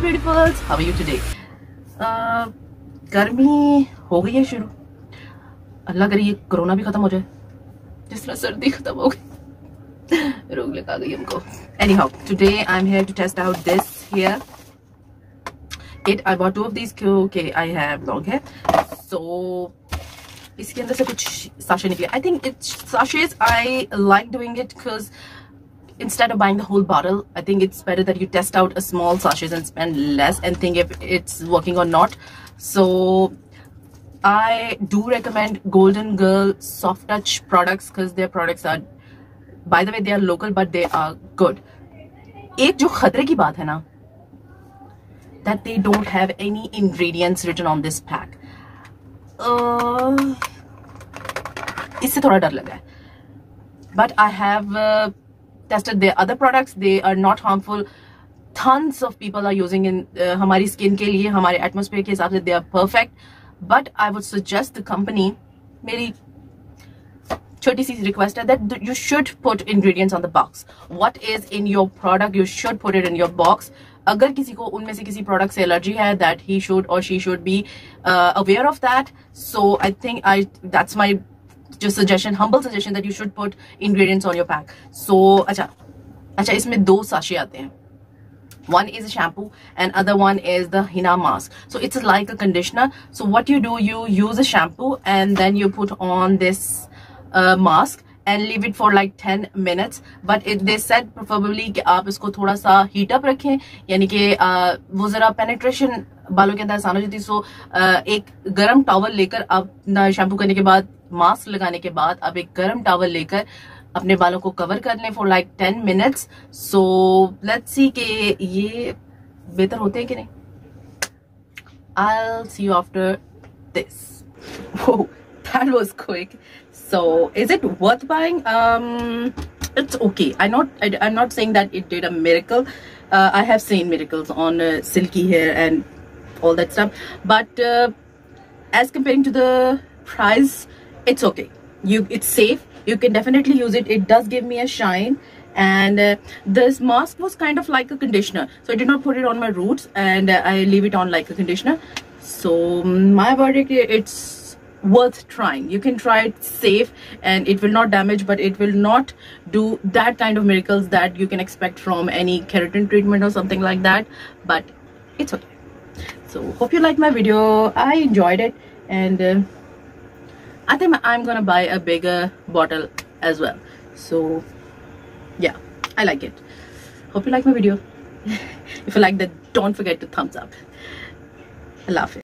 Beautifuls, how are you today? गर्मी हो गई है शुरू, अल्लाह करे ये कोरोना भी खत्म हो जाए जिस तरह सर्दी खत्म हो गई, रोग लगा गई हमको. Anyhow, today I'm here to test out this here kit. I bought 2 of these क्योंकि I have long hair. So इसके अंदर से कुछ sachet निकले. I think it's sachets. I like doing it because instead of buying the whole bottle, I think it's better that you test out a small sachets and spend less and think if it's working or not. So I do recommend Golden Girl Soft Touch products because their products are, by the way, they are local but they are good. एक जो खतरे की बात है ना, that they don't have any ingredients written on this pack. इससे थोड़ा डर लगा है. But I have tested their other products. They are not harmful. Tons of people are using in हमारी skin के लिए, हमारे atmosphere के हिसाब से they are perfect. But I would suggest the company, मेरी छोटी सी request है that you should put ingredients on the box. What is in your product, you should put it in your box. अगर किसी को उनमें से किसी product से allergy है, that he should or she should be aware of that. So I think that's my just suggestion, humble suggestion, that you should put ingredients on your pack. So अच्छा इसमें 2 sachet आते हैं. One is a shampoo and other one is the henna mask. So it's like a conditioner. So what you do, you use a shampoo and then you put on this mask and leave it for like 10 minutes. But they said preferably कि आप इसको थोड़ा सा heat up रखें, यानी कि वो जरा penetration बालों के अंदर आसान हो जाती है. So एक गरम टॉवल लेकर आप शैम्पू करने के बाद, मास्क लगाने के बाद आप एक गरम टॉवल लेकर अपने बालों को कवर कर लें for like 10 minutes. So let's see कि ये बेहतर होते हैं कि नहीं. I'll see you after this. Whoa, that was quick. So is it worth buying? It's okay. I'm not saying that it did a miracle. I have seen miracles on silky hair and all that stuff, but as comparing to the price, it's okay. It's safe. You can definitely use it. It does give me a shine, and this mask was kind of like a conditioner, so I did not put it on my roots and I leave it on like a conditioner. So my verdict, it's worth trying. You can try it safe and it will not damage, but it will not do that kind of miracles that you can expect from any keratin treatment or something like that, but it's okay. So hope you liked my video. I enjoyed it, and I think I'm gonna buy a bigger bottle as well. So yeah, I like it. Hope you like my video. If you like that, don't forget to thumbs up. I love it.